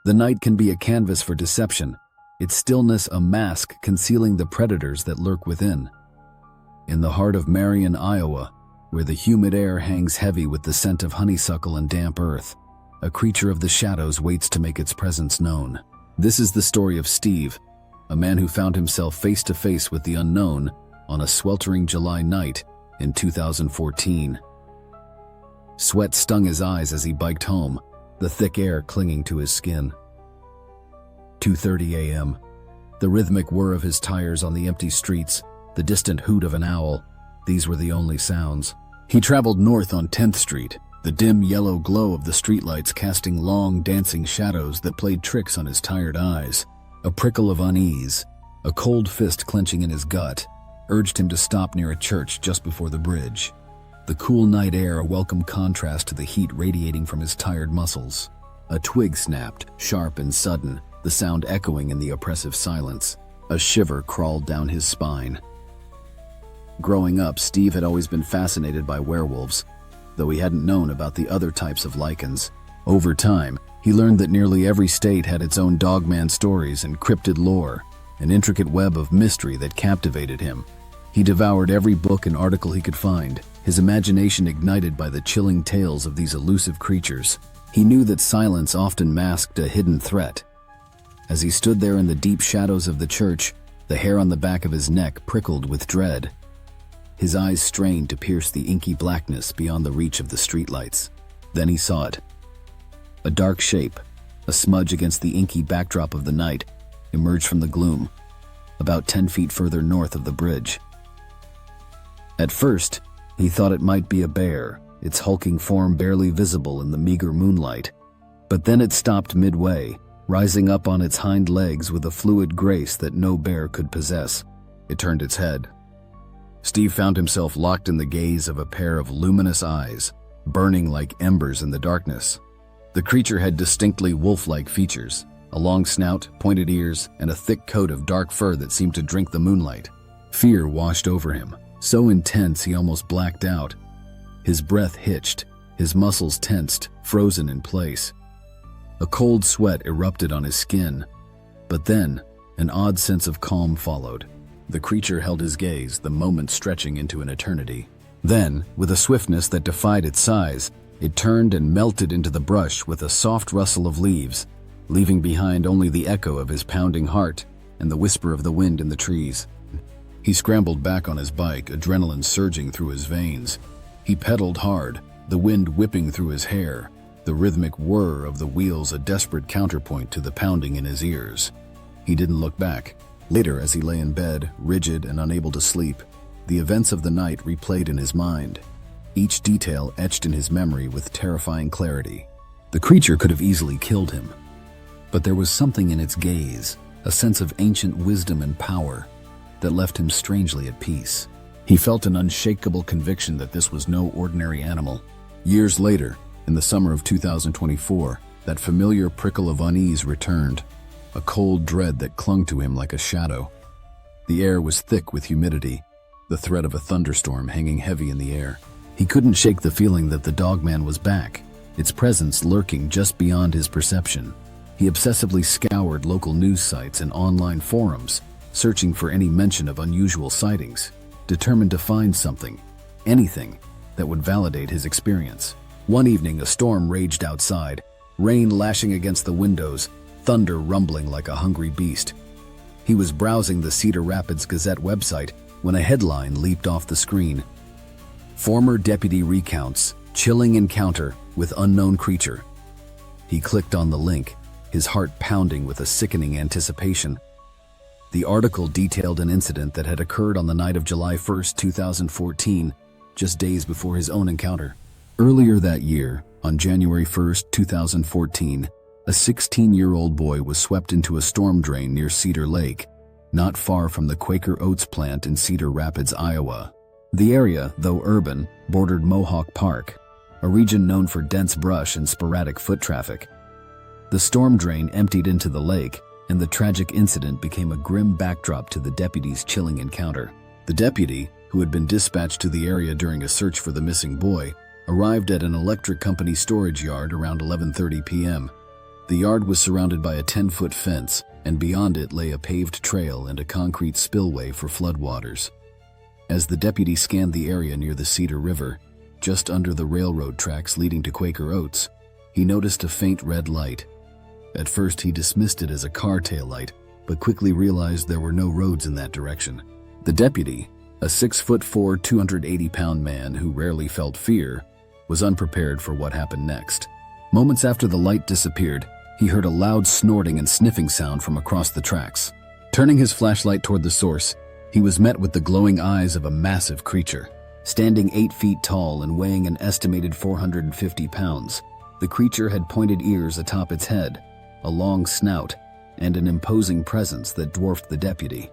The night can be a canvas for deception, its stillness a mask concealing the predators that lurk within. In the heart of Marion, Iowa, where the humid air hangs heavy with the scent of honeysuckle and damp earth, a creature of the shadows waits to make its presence known. This is the story of Steve, a man who found himself face to face with the unknown on a sweltering July night in 2014. Sweat stung his eyes as he biked home, the thick air clinging to his skin. 2:30 a.m. The rhythmic whir of his tires on the empty streets, the distant hoot of an owl, these were the only sounds. He traveled north on 10th Street, the dim yellow glow of the streetlights casting long, dancing shadows that played tricks on his tired eyes. A prickle of unease, a cold fist clenching in his gut, urged him to stop near a church just before the bridge. The cool night air a welcome contrast to the heat radiating from his tired muscles. A twig snapped, sharp and sudden, the sound echoing in the oppressive silence. A shiver crawled down his spine. Growing up, Steve had always been fascinated by werewolves, though he hadn't known about the other types of lichens. Over time, he learned that nearly every state had its own Dogman stories and cryptid lore, an intricate web of mystery that captivated him. He devoured every book and article he could find, his imagination ignited by the chilling tales of these elusive creatures. He knew that silence often masked a hidden threat. As he stood there in the deep shadows of the church, the hair on the back of his neck prickled with dread. His eyes strained to pierce the inky blackness beyond the reach of the streetlights. Then he saw it. A dark shape, a smudge against the inky backdrop of the night, emerged from the gloom, about 10 feet further north of the bridge. At first, he thought it might be a bear, its hulking form barely visible in the meager moonlight. But then it stopped midway, rising up on its hind legs with a fluid grace that no bear could possess. It turned its head. Steve found himself locked in the gaze of a pair of luminous eyes, burning like embers in the darkness. The creature had distinctly wolf-like features, a long snout, pointed ears, and a thick coat of dark fur that seemed to drink the moonlight. Fear washed over him, so intense he almost blacked out. His breath hitched, his muscles tensed, frozen in place. A cold sweat erupted on his skin, but then an odd sense of calm followed. The creature held his gaze, the moment stretching into an eternity. Then, with a swiftness that defied its size, it turned and melted into the brush with a soft rustle of leaves, leaving behind only the echo of his pounding heart and the whisper of the wind in the trees. He scrambled back on his bike, adrenaline surging through his veins. He pedaled hard, the wind whipping through his hair, the rhythmic whir of the wheels a desperate counterpoint to the pounding in his ears. He didn't look back. Later, as he lay in bed, rigid and unable to sleep, the events of the night replayed in his mind, each detail etched in his memory with terrifying clarity. The creature could have easily killed him, but there was something in its gaze, a sense of ancient wisdom and power, that left him strangely at peace. He felt an unshakable conviction that this was no ordinary animal. Years later, in the summer of 2024, that familiar prickle of unease returned, a cold dread that clung to him like a shadow. The air was thick with humidity, the threat of a thunderstorm hanging heavy in the air. He couldn't shake the feeling that the Dogman was back, its presence lurking just beyond his perception. He obsessively scoured local news sites and online forums, searching for any mention of unusual sightings, determined to find something, anything, that would validate his experience. One evening, a storm raged outside, rain lashing against the windows, thunder rumbling like a hungry beast. He was browsing the Cedar Rapids Gazette website when a headline leaped off the screen. Former deputy recounts chilling encounter with unknown creature. He clicked on the link, his heart pounding with a sickening anticipation. The article detailed an incident that had occurred on the night of July 1st, 2014, just days before his own encounter. Earlier that year, on January 1st, 2014, a 16-year-old boy was swept into a storm drain near Cedar Lake, not far from the Quaker Oats plant in Cedar Rapids, Iowa. The area, though urban, bordered Mohawk Park, a region known for dense brush and sporadic foot traffic. The storm drain emptied into the lake, and the tragic incident became a grim backdrop to the deputy's chilling encounter. The deputy, who had been dispatched to the area during a search for the missing boy, arrived at an electric company storage yard around 11:30 p.m. The yard was surrounded by a 10-foot fence, and beyond it lay a paved trail and a concrete spillway for floodwaters. As the deputy scanned the area near the Cedar River, just under the railroad tracks leading to Quaker Oats, he noticed a faint red light. At first he dismissed it as a car taillight, but quickly realized there were no roads in that direction. The deputy, a 6'4", 280-pound man who rarely felt fear, was unprepared for what happened next. Moments after the light disappeared, he heard a loud snorting and sniffing sound from across the tracks. Turning his flashlight toward the source, he was met with the glowing eyes of a massive creature. Standing 8 feet tall and weighing an estimated 450 pounds, the creature had pointed ears atop its head, a long snout, and an imposing presence that dwarfed the deputy.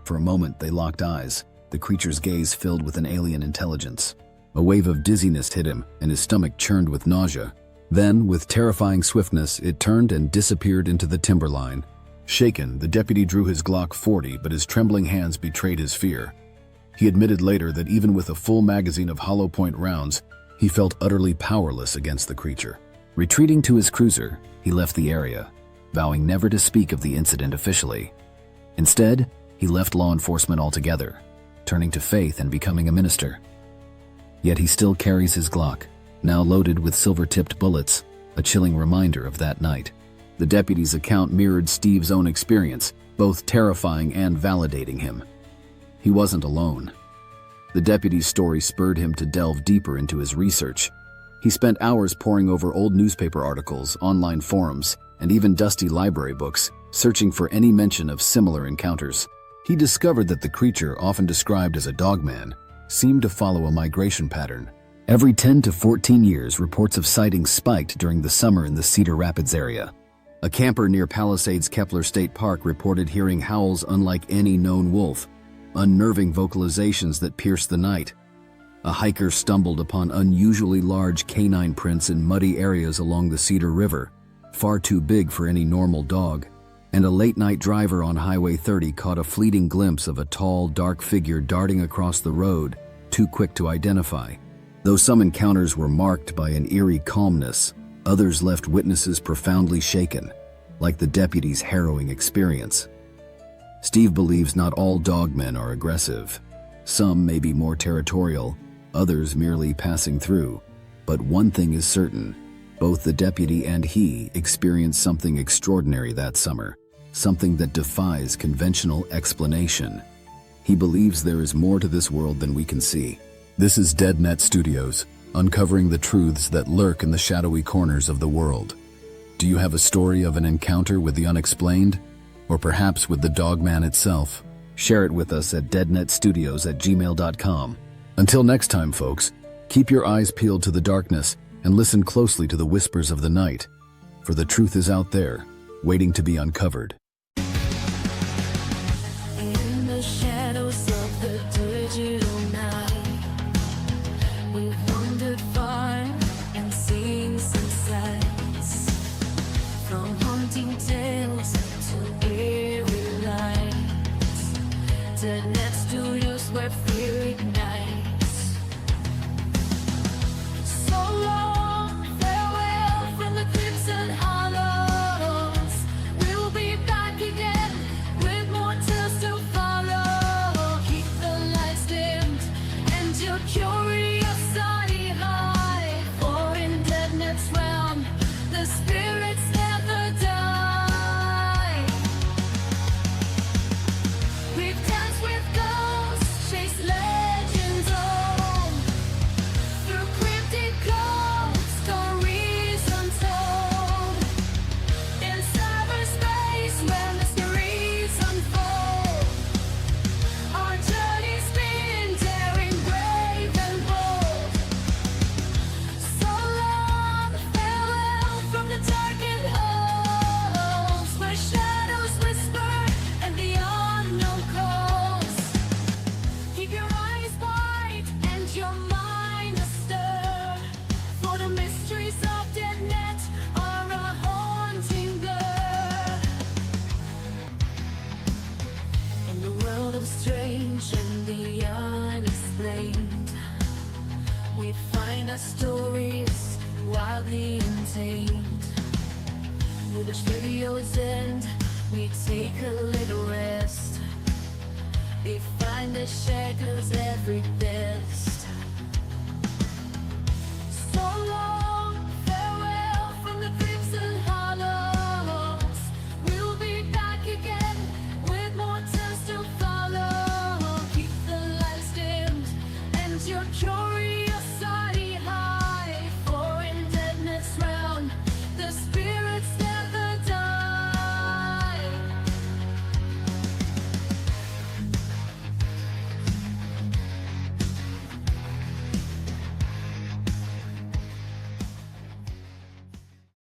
For a moment they locked eyes, the creature's gaze filled with an alien intelligence. A wave of dizziness hit him, and his stomach churned with nausea. Then, with terrifying swiftness, it turned and disappeared into the timberline. Shaken, the deputy drew his Glock 40, but his trembling hands betrayed his fear. He admitted later that even with a full magazine of hollow point rounds, he felt utterly powerless against the creature. Retreating to his cruiser, he left the area, vowing never to speak of the incident officially. Instead, he left law enforcement altogether, turning to faith and becoming a minister. Yet he still carries his Glock, now loaded with silver-tipped bullets, a chilling reminder of that night. The deputy's account mirrored Steve's own experience, both terrifying and validating him. He wasn't alone. The deputy's story spurred him to delve deeper into his research. He spent hours poring over old newspaper articles, online forums, and even dusty library books, searching for any mention of similar encounters. He discovered that the creature, often described as a dogman, seemed to follow a migration pattern. Every 10 to 14 years, reports of sightings spiked during the summer in the Cedar Rapids area. A camper near Palisades Kepler State Park reported hearing howls unlike any known wolf, unnerving vocalizations that pierced the night. A hiker stumbled upon unusually large canine prints in muddy areas along the Cedar River, far too big for any normal dog. And a late-night driver on Highway 30 caught a fleeting glimpse of a tall, dark figure darting across the road, too quick to identify. Though some encounters were marked by an eerie calmness, others left witnesses profoundly shaken, like the deputy's harrowing experience. Steve believes not all dogmen are aggressive. Some may be more territorial, others merely passing through. But one thing is certain, both the deputy and he experienced something extraordinary that summer, something that defies conventional explanation. He believes there is more to this world than we can see. This is DeadNet Studios, uncovering the truths that lurk in the shadowy corners of the world. Do you have a story of an encounter with the unexplained? Or perhaps with the Dogman itself? Share it with us at deadnetstudios@gmail.com. Until next time, folks, keep your eyes peeled to the darkness and listen closely to the whispers of the night, for the truth is out there, waiting to be uncovered. In the shadows of the digital night, we've wandered far and seen some sights, from haunting tales to eerie lights. DeadNet Studios, where fear ignites. So long, farewell from the crimson hollows. We'll be back again with more tales to follow. Keep the lights dimmed and your curiosity high. For in DeadNet's realm, the spirits never die. We've danced with the video's end, we take a little rest. We find a share 'cause every best